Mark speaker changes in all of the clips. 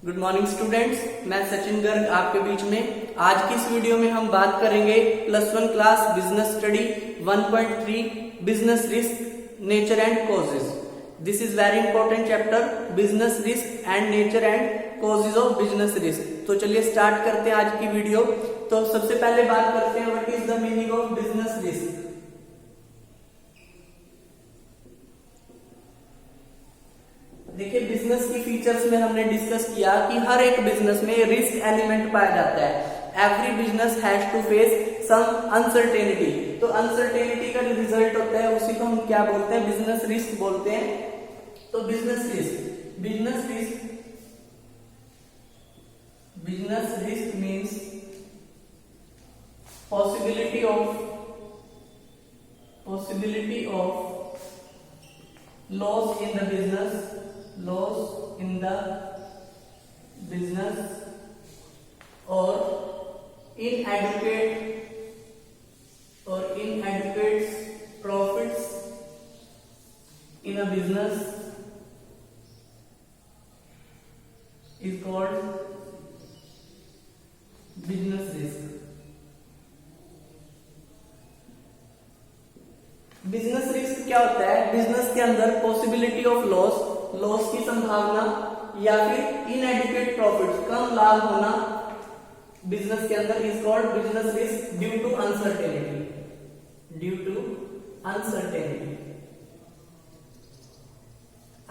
Speaker 1: Good morning students, मैं सचिन गर्ग आपके बीच में। आज की इस वीडियो में हम बात करेंगे +1 class business study 1.3 business risk nature and causes. This is very important chapter, business risk and nature and causes of business risk. तो चलिए स्टार्ट करते हैं आज की वीडियो। तो सबसे पहले बात करते हैं what is the meaning of business risk. देखिए, बिजनेस की फीचर्स में हमने डिस्कस किया कि हर एक बिजनेस में रिस्क एलिमेंट पाया जाता है। Every business has to face some uncertainty. तो अनसर्टेनिटी का जो रिजल्ट होता है उसी को हम क्या बोलते हैं? बिजनेस रिस्क बोलते हैं। तो business risk means possibility of loss in the business or inadequate profits in a business is called business risk. Business risk क्या होता है? बिजनेस के अंदर पॉसिबिलिटी ऑफ लॉस की संभावना या फिर इनएडिक्वेट प्रॉफिट, कम लाभ होना बिजनेस के अंदर is called business risk due to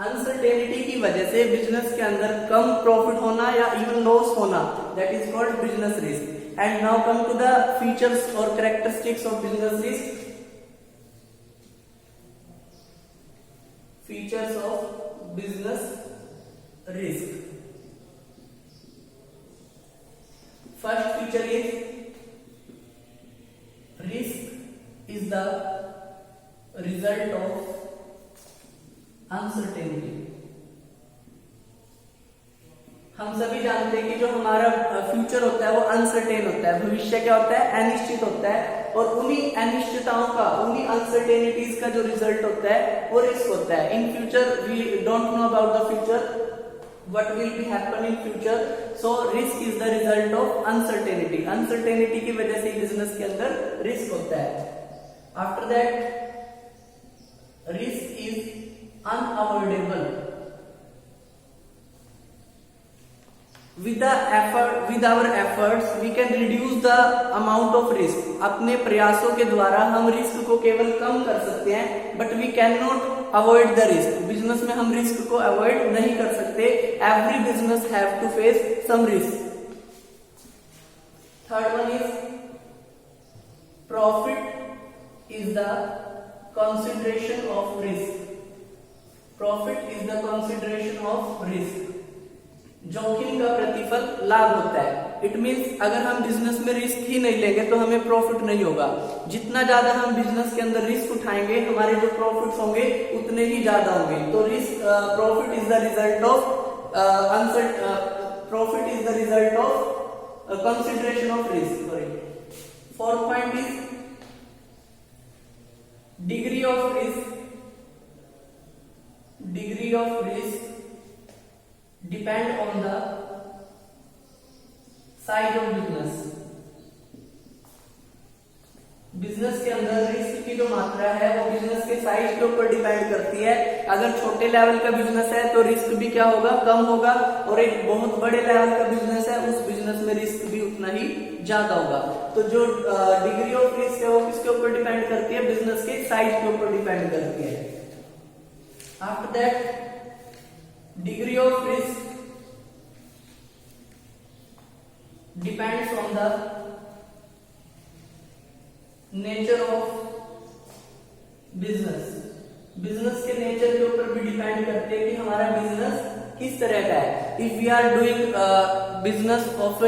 Speaker 1: uncertainty की वजह से बिजनेस के अंदर कम प्रॉफिट होना या इवन लॉस होना, that is called business risk. And now come to the features और characteristics of business risk. Features of business risk. First feature is risk is the result of uncertainty. हम सभी जानते हैं कि जो हमारा फ्यूचर होता है वो अनसर्टेन होता है। भविष्य क्या होता है? अनिश्चित होता है। और उन्हीं अनिश्चितताओं का, उन्हीं अनसर्टेनिटीज का जो रिजल्ट होता है वो रिस्क होता है। In future we don't know about the future, what will be happen in future. So risk is the result of uncertainty. Uncertainty की वजह से बिजनेस के अंदर रिस्क होता है। After that, risk is unavoidable. With our efforts, we can reduce the amount of risk. अपने प्रयासों के द्वारा हम रिस्क को केवल कम कर सकते हैं, but we cannot avoid the risk. Business में हम रिस्क को अवॉइड नहीं कर सकते। Every business have to face some risk. Third one is profit is the consideration of risk. जोखिम का प्रतिफल लाभ होता है। इट मीन्स अगर हम बिजनेस में रिस्क ही नहीं लेंगे तो हमें प्रॉफिट नहीं होगा। जितना ज्यादा हम बिजनेस के अंदर रिस्क उठाएंगे, हमारे जो प्रॉफिट्स होंगे उतने ही ज्यादा होंगे। तो risk profit is the result of consideration of risk. Fourth point is degree of risk depend on the size of business. Business के अंदर रिस्क की जो मात्रा है वो बिजनेस के साइज के ऊपर डिपेंड करती है। अगर छोटे लेवल का बिजनेस है तो रिस्क भी क्या होगा? कम होगा। और एक बहुत बड़े लेवल का बिजनेस है, उस बिजनेस में रिस्क भी उतना ही ज्यादा होगा। तो जो डिग्री ऑफ रिस्क है वो किसके ऊपर डिपेंड करती है? बिजनेस के साइज के ऊपर डिपेंड करती है। After that, degree of risk depends on the nature of business. Business के नेचर के ऊपर भी डिपेंड करते हैं कि हमारा बिजनेस किस तरह का है। If we are doing business of a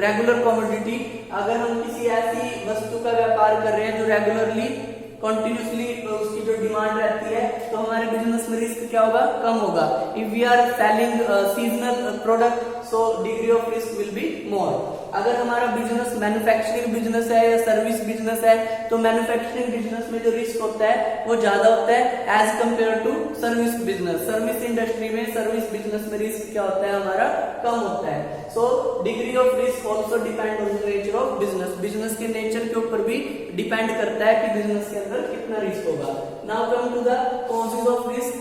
Speaker 1: regular commodity, अगर हम किसी ऐसी वस्तु का व्यापार कर रहे हैं जो रेगुलरली कंटिन्यूसली उसकी जो डिमांड रहती है, तो हमारे बिजनेस में रिस्क क्या होगा? कम होगा। If we are selling seasonal product, so degree of risk will be more. अगर हमारा बिजनेस मैन्युफैक्चरिंग बिजनेस है या सर्विस बिजनेस है तो मैन्युफैक्चरिंग बिजनेस में जो रिस्क होता है वो ज्यादा होता है as compare to service business. Service industry में, सर्विस बिजनेस में रिस्क क्या होता है हमारा, कम होता है। So degree of risk also depend on the nature of business. Business के नेचर के ऊपर भी डिपेंड करता है कि बिजनेस के अंदर कितना रिस्क होगा। Now come to the causes of risk.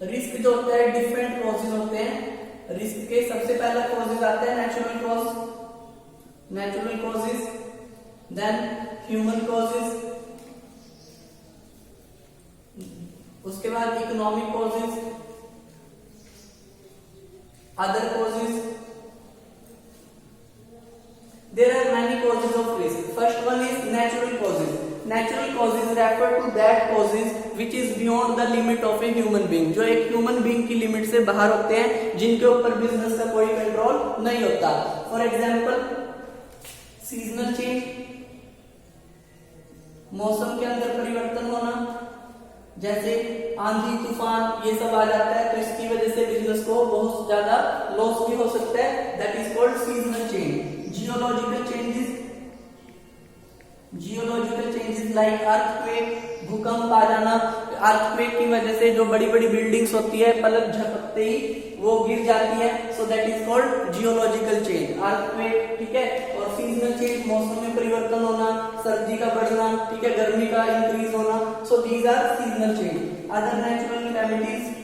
Speaker 1: Risk जो होता है डिफरेंट कॉजेज होते हैं। रिस्क के सबसे पहला कॉजेज आता है natural cause, natural causes, then human causes, उसके बाद economic causes, other causes. There are many causes of risk. First one is natural causes. Natural causes refer to that causes which is beyond the limit of a human being. जो एक human being की limit से बाहर होते हैं, जिनके ऊपर business का कोई कंट्रोल नहीं होता। फॉर एग्जाम्पल सीजनल चेंज, मौसम के अंदर परिवर्तन होना, जैसे आंधी तूफान ये सब आ जाता है तो इसकी वजह से बिजनेस को बहुत ज्यादा लॉस भी हो सकता है। That is called seasonal change. Geological changes, geological changes like earthquake, भूकंप आ जाना। अर्थक्वेक की वजह से जो बड़ी बड़ी बिल्डिंग्स होती है पलक झपकते ही वो गिर जाती है, so that is called geological change, earthquake. ठीक है, और सीजनल चेंज, मौसम में परिवर्तन होना, सर्दी का बढ़ना, ठीक है, गर्मी का इंक्रीज होना, so these are seasonal change. Other natural calamities,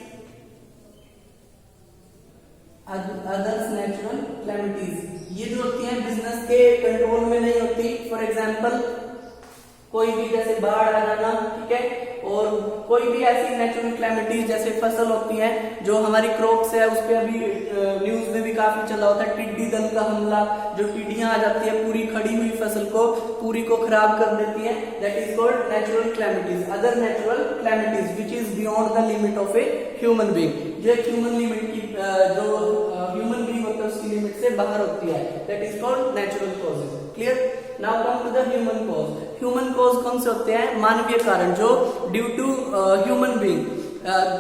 Speaker 1: others natural calamities ये जो होती हैं बिजनेस के कंट्रोल में नहीं होती। फॉर एग्जाम्पल कोई भी जैसे बाढ़ आ जाना, ठीक है, और कोई भी ऐसी नेचुरल कैलेमिटीज जैसे फसल होती है जो हमारी क्रॉप्स है, उस पर अभी न्यूज में भी काफी चला होता है टिड्डी दल का हमला, जो टिड्डियां आ जाती है पूरी खड़ी हुई फसल को पूरी को खराब कर देती है। That is called natural calamities. Other natural calamities which is beyond the limit of a human being, जो एक ह्यूमन लिमिट की जो ह्यूमन बीइंग होता है उसकी लिमिट से बाहर होती है, that is called natural causes. Clear? Now come to the human cause. Human cause कौन से होते हैं? मानवीय कारण, जो due to human being,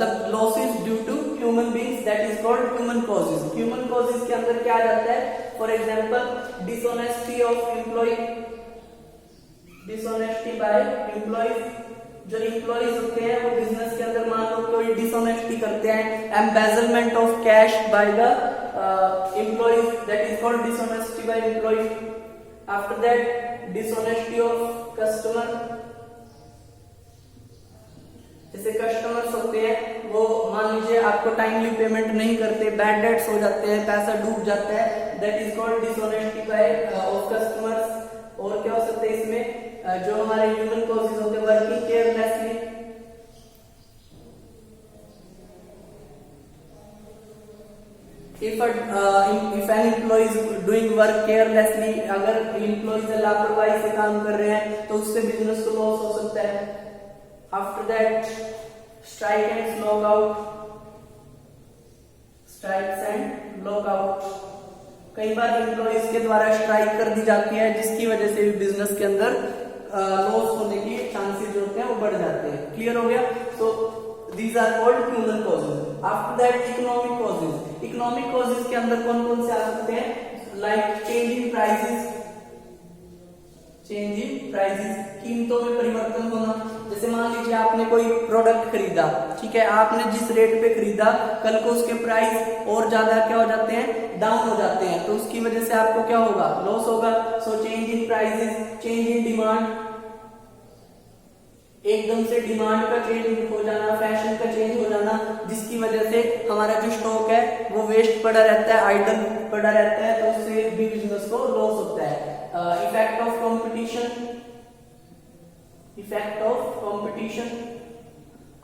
Speaker 1: the losses due to human beings, that is called human causes. Human causes के अंदर क्या आ जाता है? For example dishonesty of employ, dishonesty by employees. जो एम्प्लॉयज होते हैं वो बिजनेस के अंदर मान लो कोई डिसऑनेस्टी करते हैं, embezzlement of cash by the employees, that is called dishonesty by employees. After that dishonesty of customer, जैसे कस्टमर्स होते हैं वो मान लीजिए आपको टाइमली पेमेंट नहीं करते, बैड डेट्स हो जाते हैं, पैसा डूब जाता है, that is called dishonesty by of customers. और क्या हो सकता है इसमें? जो हमारे ह्यूमन कॉजेज होते हैं, working carelessly, if an employee is doing work carelessly, अगर एम्प्लॉइज लापरवाही से काम कर रहे हैं तो उससे बिजनेस को लॉस हो सकता है। After that strike and lockout, strikes and lockout, कई बार एम्प्लॉइज के द्वारा स्ट्राइक कर दी जाती है जिसकी वजह से भी बिजनेस के अंदर लॉस होने के चांसेस जो होते हैं वो बढ़ जाते हैं। क्लियर हो गया? तो these are called human causes. After that economic causes. Economic causes के अंदर कौन कौन से आ सकते हैं? Like change in prices, change in prices, कीमतों में परिवर्तन होना। जैसे मान लीजिए आपने कोई प्रोडक्ट खरीदा, ठीक है, आपने जिस रेट पे खरीदा कल को उसके प्राइस और ज्यादा क्या हो जाते हैं? डाउन हो जाते हैं, तो उसकी वजह से आपको क्या होगा? लॉस होगा। So change in prices, change in demand, एकदम से डिमांड का चेंज हो जाना, फैशन का चेंज हो जाना, जिसकी वजह से हमारा जो स्टॉक है वो वेस्ट पड़ा रहता है, आइडल पड़ा रहता है, तो उससे भी बिजनेस को लॉस होता है। Effect of competition, effect of competition,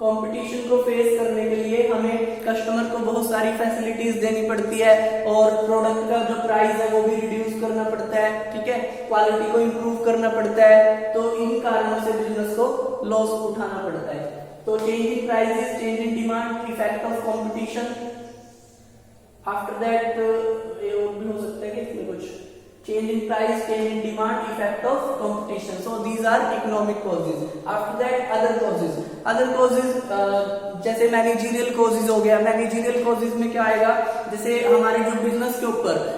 Speaker 1: competition को फेस करने के लिए हमें कस्टमर को बहुत सारी फैसिलिटीज देनी पड़ती है और प्रोडक्ट का जो प्राइस है वो भी रिड्यूस करना पड़ता है, ठीक है, क्वालिटी को इम्प्रूव करना पड़ता है, तो इन कारणों से बिजनेस को लॉस उठाना पड़ता है। तो change in prices, change in demand, effect of competition. After that ये और भी हो सकता है कि इसमें कुछ change in price, change in demand, effect of competition. So these are economic causes. After that other causes. Other causes जैसे मैनेजरियल कॉजेज हो गया। मैनेजरियल कॉजेज में क्या आएगा, जैसे हमारे जो बिजनेस के ऊपर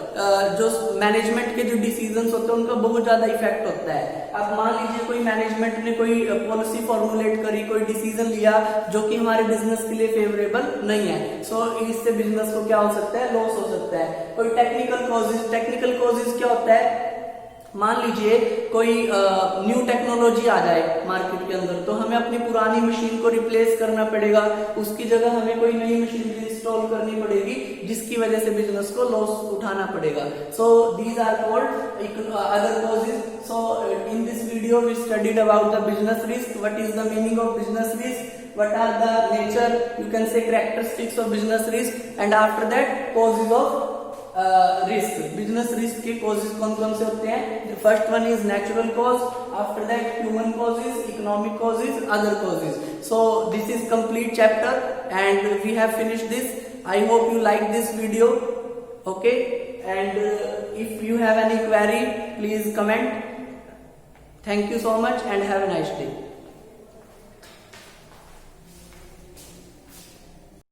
Speaker 1: जो मैनेजमेंट के जो डिसीजंस होते हैं उनका बहुत ज्यादा इफेक्ट होता है। अब मान लीजिए कोई मैनेजमेंट ने कोई पॉलिसी फॉर्मुलेट करी, कोई डिसीजन लिया जो कि हमारे बिजनेस के लिए फेवरेबल नहीं है, सो इससे बिजनेस को क्या हो सकता है, लॉस हो सकता है। कोई टेक्निकल कॉजेज क्या होता है, मान लीजिए कोई न्यू टेक्नोलॉजी आ जाए मार्केट के अंदर, तो हमें अपनी पुरानी मशीन को रिप्लेस करना पड़ेगा, उसकी जगह हमें कोई नई मशीन इंस्टॉल करनी पड़ेगी, जिसकी वजह से बिजनेस को लॉस उठाना पड़ेगा। So these are called other causes. So in this video we studied about the business risk, what is the meaning of business risk, what are the nature, you can say characteristics of business risk, and after that causes of risk. business risk के causes कौन कौन से होते हैं, the first one is natural cause, after that human causes, economic causes, other causes. So this is complete chapter and we have finished this. I hope you like this video, okay, and if you have any query please comment. Thank you so much and have a nice day.